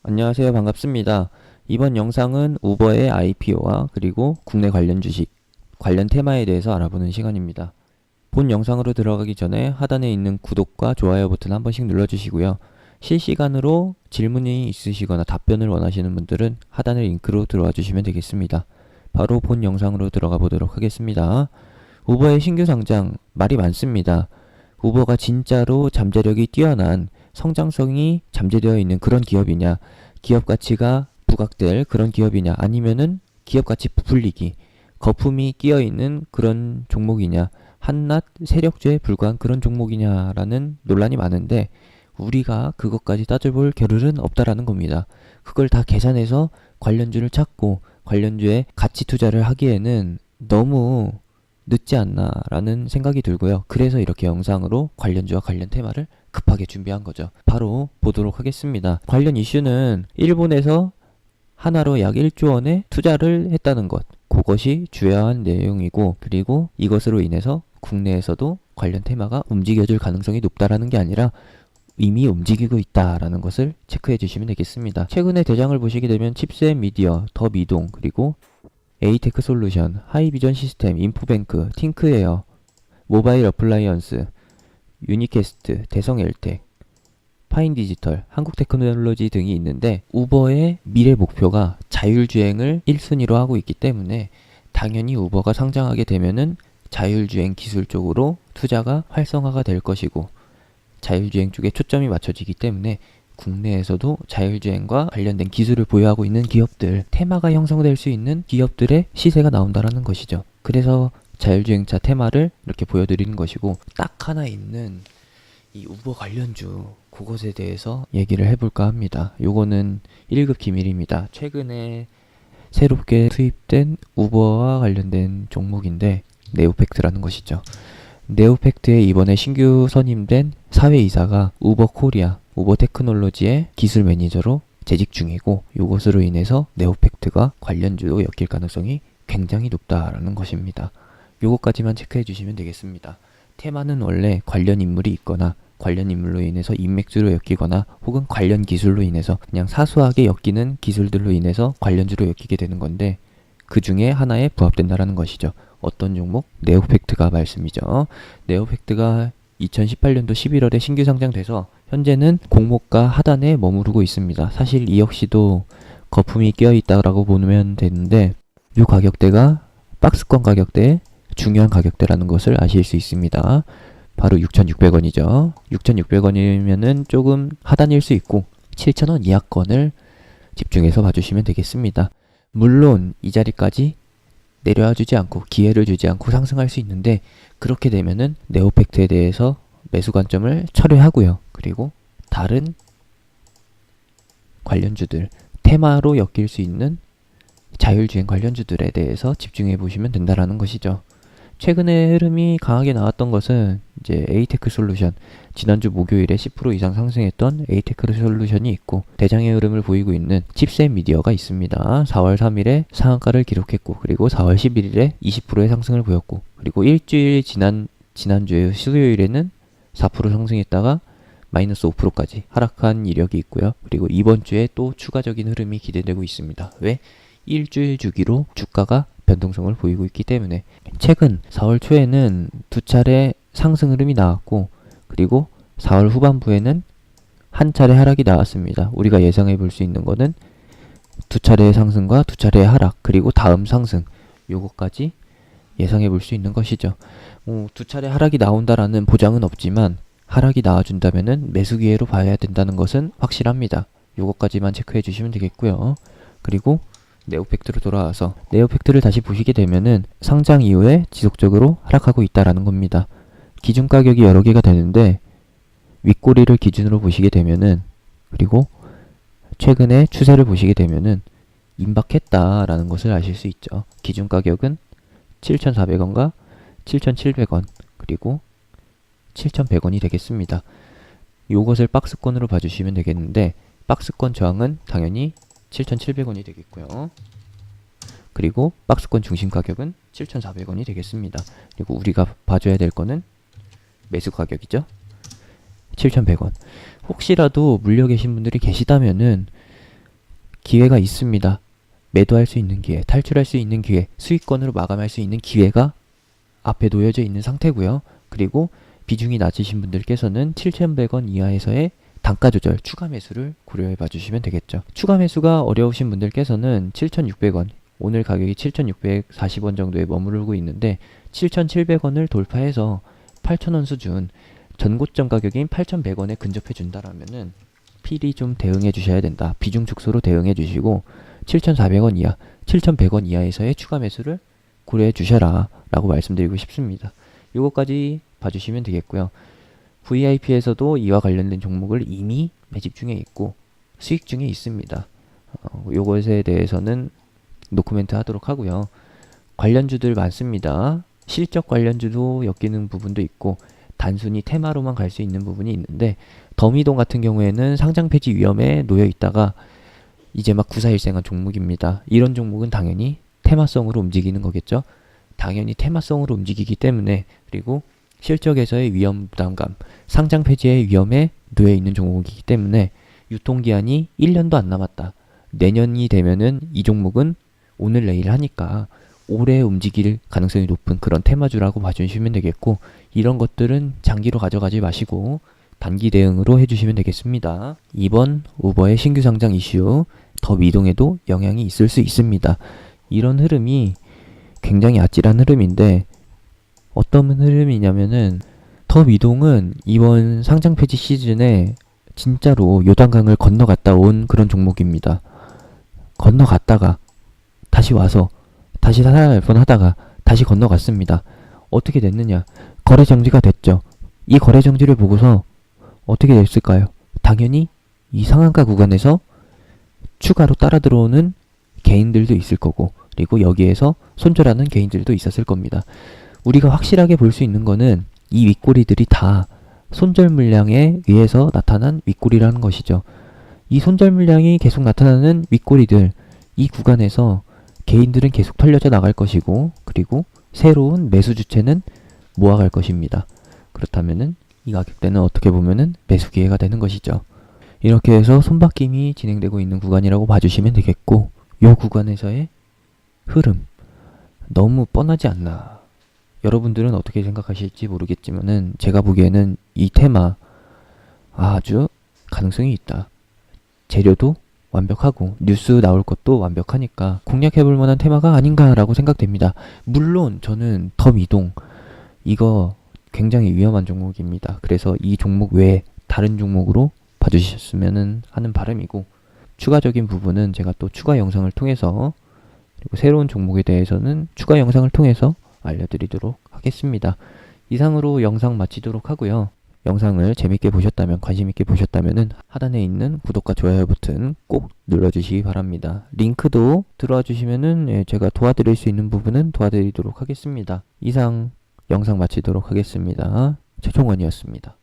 안녕하세요. 반갑습니다. 이번 영상은 우버의 IPO와 그리고 국내 관련 주식, 관련 테마에 대해서 알아보는 시간입니다. 본 영상으로 들어가기 전에 하단에 있는 구독과 좋아요 버튼 한 번씩 눌러주시고요. 실시간으로 질문이 있으시거나 답변을 원하시는 분들은 하단의 링크로 들어와 주시면 되겠습니다. 바로 본 영상으로 들어가 보도록 하겠습니다. 우버의 신규 상장, 말이 많습니다. 우버가 진짜로 잠재력이 뛰어난 성장성이 잠재되어 있는 그런 기업이냐, 기업 가치가 부각될 그런 기업이냐, 아니면은 기업 가치 부풀리기, 거품이 끼어 있는 그런 종목이냐, 한낱 세력주에 불과한 그런 종목이냐라는 논란이 많은데, 우리가 그것까지 따져볼 겨를은 없다라는 겁니다. 그걸 다 계산해서 관련주를 찾고 관련주에 가치 투자를 하기에는 너무 늦지 않나라는 생각이 들고요. 그래서 이렇게 영상으로 관련주와 관련 테마를 급하게 준비한 거죠. 바로 보도록 하겠습니다. 관련 이슈는 일본에서 하나로 약 1조 원의 투자를 했다는 것, 그것이 주요한 내용이고, 그리고 이것으로 인해서 국내에서도 관련 테마가 움직여질 가능성이 높다라는 게 아니라 이미 움직이고 있다라는 것을 체크해 주시면 되겠습니다. 최근에 대장을 보시게 되면 칩셋 미디어, 더 미동, 그리고 에이테크 솔루션, 하이비전 시스템, 인포뱅크, 팅크에어, 모바일 어플라이언스, 유니캐스트, 대성엘텍, 파인디지털, 한국테크놀로지 등이 있는데, 우버의 미래 목표가 자율주행을 1순위로 하고 있기 때문에 당연히 우버가 상장하게 되면은 자율주행 기술 쪽으로 투자가 활성화가 될 것이고, 자율주행 쪽에 초점이 맞춰지기 때문에 국내에서도 자율주행과 관련된 기술을 보유하고 있는 기업들, 테마가 형성될 수 있는 기업들의 시세가 나온다라는 것이죠. 그래서 자율주행차 테마를 이렇게 보여드리는 것이고, 딱 하나 있는 이 우버 관련주, 그것에 대해서 얘기를 해볼까 합니다. 요거는 1급 기밀입니다. 최근에 새롭게 투입된 우버와 관련된 종목인데, 네오팩트라는 것이죠. 네오팩트에 이번에 신규 선임된 사회이사가 우버 코리아, 우버 테크놀로지의 기술 매니저로 재직 중이고, 이것으로 인해서 네오팩트가 관련주로 엮일 가능성이 굉장히 높다라는 것입니다. 요것까지만 체크해 주시면 되겠습니다. 테마는 원래 관련 인물이 있거나 관련 인물로 인해서 인맥주로 엮이거나 혹은 관련 기술로 인해서 그냥 사소하게 엮이는 기술들로 인해서 관련주로 엮이게 되는 건데, 그 중에 하나에 부합된다라는 것이죠. 어떤 종목? 네오팩트가 말씀이죠. 네오팩트가 2018년도 11월에 신규 상장돼서 현재는 공모가 하단에 머무르고 있습니다. 사실 이 역시도 거품이 끼어 있다라고 보면 되는데, 이 가격대가 박스권 가격대의 중요한 가격대라는 것을 아실 수 있습니다. 바로 6,600원이죠. 6,600원이면은 조금 하단일 수 있고 7,000원 이하권을 집중해서 봐주시면 되겠습니다. 물론 이 자리까지 내려와 주지 않고 기회를 주지 않고 상승할 수 있는데, 그렇게 되면은 네오팩트에 대해서 매수 관점을 철회하고요. 그리고 다른 관련주들, 테마로 엮일 수 있는 자율주행 관련주들에 대해서 집중해 보시면 된다라는 것이죠. 최근에 흐름이 강하게 나왔던 것은 이제 에이테크 솔루션, 지난주 목요일에 10% 이상 상승했던 에이테크 솔루션이 있고, 대장의 흐름을 보이고 있는 칩셋 미디어가 있습니다. 4월 3일에 상한가를 기록했고, 그리고 4월 11일에 20%의 상승을 보였고, 그리고 일주일 지난주에 수요일에는 4% 상승했다가 마이너스 5%까지 하락한 이력이 있고요. 그리고 이번 주에 또 추가적인 흐름이 기대되고 있습니다. 왜? 일주일 주기로 주가가 변동성을 보이고 있기 때문에. 최근 4월 초에는 두 차례 상승 흐름이 나왔고, 그리고 4월 후반부에는 한 차례 하락이 나왔습니다. 우리가 예상해 볼 수 있는 거는 두 차례의 상승과 두 차례의 하락, 그리고 다음 상승, 요거까지 예상해 볼 수 있는 것이죠. 두 차례 하락이 나온다라는 보장은 없지만 하락이 나와준다면은 매수 기회로 봐야 된다는 것은 확실합니다. 요거까지만 체크해 주시면 되겠고요. 그리고 네오팩트로 돌아와서 네오팩트를 다시 보시게 되면은 상장 이후에 지속적으로 하락하고 있다라는 겁니다. 기준 가격이 여러 개가 되는데, 윗꼬리를 기준으로 보시게 되면은, 그리고 최근에 추세를 보시게 되면은 임박했다라는 것을 아실 수 있죠. 기준 가격은 7,400원과 7,700원, 그리고 7,100원이 되겠습니다. 요것을 박스권으로 봐주시면 되겠는데, 박스권 저항은 당연히 7,700원이 되겠고요. 그리고 박스권 중심 가격은 7,400원이 되겠습니다. 그리고 우리가 봐줘야 될 거는 매수 가격이죠. 7,100원. 혹시라도 물려 계신 분들이 계시다면은 기회가 있습니다. 매도할 수 있는 기회, 탈출할 수 있는 기회, 수익권으로 마감할 수 있는 기회가 앞에 놓여져 있는 상태고요. 그리고 비중이 낮으신 분들께서는 7,100원 이하에서의 단가 조절, 추가 매수를 고려해 봐 주시면 되겠죠. 추가 매수가 어려우신 분들께서는 7,600원, 오늘 가격이 7,640원 정도에 머무르고 있는데 7,700원을 돌파해서 8,000원 수준, 전고점 가격인 8,100원에 근접해 준다라면은 필히 좀 대응해 주셔야 된다. 비중 축소로 대응해 주시고 7,400원 이하, 7,100원 이하에서의 추가 매수를 고려해 주셔라 라고 말씀드리고 싶습니다. 요거까지 봐주시면 되겠고요. VIP에서도 이와 관련된 종목을 이미 매집 중에 있고 수익 중에 있습니다. 요것에 대해서는 노코멘트 하도록 하고요. 관련주들 많습니다. 실적 관련주도 엮이는 부분도 있고 단순히 테마로만 갈 수 있는 부분이 있는데 더미동 같은 경우에는 상장 폐지 위험에 놓여 있다가 이제 막 구사일생한 종목입니다. 이런 종목은 당연히 테마성으로 움직이는 거겠죠. 당연히 테마성으로 움직이기 때문에, 그리고 실적에서의 위험 부담감, 상장 폐지의 위험에 놓여 있는 종목이기 때문에 유통기한이 1년도 안 남았다. 내년이 되면은 이 종목은 오늘 내일 하니까 오래 움직일 가능성이 높은 그런 테마주라고 봐주시면 되겠고, 이런 것들은 장기로 가져가지 마시고 단기 대응으로 해주시면 되겠습니다. 이번 우버의 신규 상장 이슈, 더 미동에도 영향이 있을 수 있습니다. 이런 흐름이 굉장히 아찔한 흐름인데 어떤 흐름이냐면은 더 미동은 이번 상장 폐지 시즌에 진짜로 요단강을 건너갔다 온 그런 종목입니다. 건너갔다가 다시 와서 다시 살아날 뻔하다가 다시 건너갔습니다. 어떻게 됐느냐? 거래 정지가 됐죠. 이 거래 정지를 보고서 어떻게 됐을까요? 당연히 이 상한가 구간에서 추가로 따라 들어오는 개인들도 있을 거고, 그리고 여기에서 손절하는 개인들도 있었을 겁니다. 우리가 확실하게 볼 수 있는 거는 이 윗꼬리들이 다 손절 물량에 의해서 나타난 윗꼬리라는 것이죠. 이 손절 물량이 계속 나타나는 윗꼬리들, 이 구간에서 개인들은 계속 털려져 나갈 것이고, 그리고 새로운 매수 주체는 모아갈 것입니다. 그렇다면은 이 가격대는 어떻게 보면은 매수 기회가 되는 것이죠. 이렇게 해서 손바뀜이 진행되고 있는 구간이라고 봐주시면 되겠고, 이 구간에서의 흐름 너무 뻔하지 않나. 여러분들은 어떻게 생각하실지 모르겠지만은 제가 보기에는 이 테마 아주 가능성이 있다. 재료도 완벽하고 뉴스 나올 것도 완벽하니까 공략해볼 만한 테마가 아닌가라고 생각됩니다. 물론 저는 더 미동 이거 굉장히 위험한 종목입니다. 그래서 이 종목 외에 다른 종목으로 봐주셨으면 하는 바람이고, 추가적인 부분은 제가 또 추가 영상을 통해서, 그리고 새로운 종목에 대해서는 추가 영상을 통해서 알려드리도록 하겠습니다. 이상으로 영상 마치도록 하고요. 영상을 재밌게 보셨다면, 관심있게 보셨다면 하단에 있는 구독과 좋아요 버튼 꼭 눌러주시기 바랍니다. 링크도 들어와 주시면은 제가 도와드릴 수 있는 부분은 도와드리도록 하겠습니다. 이상 영상 마치도록 하겠습니다. 최종원이었습니다.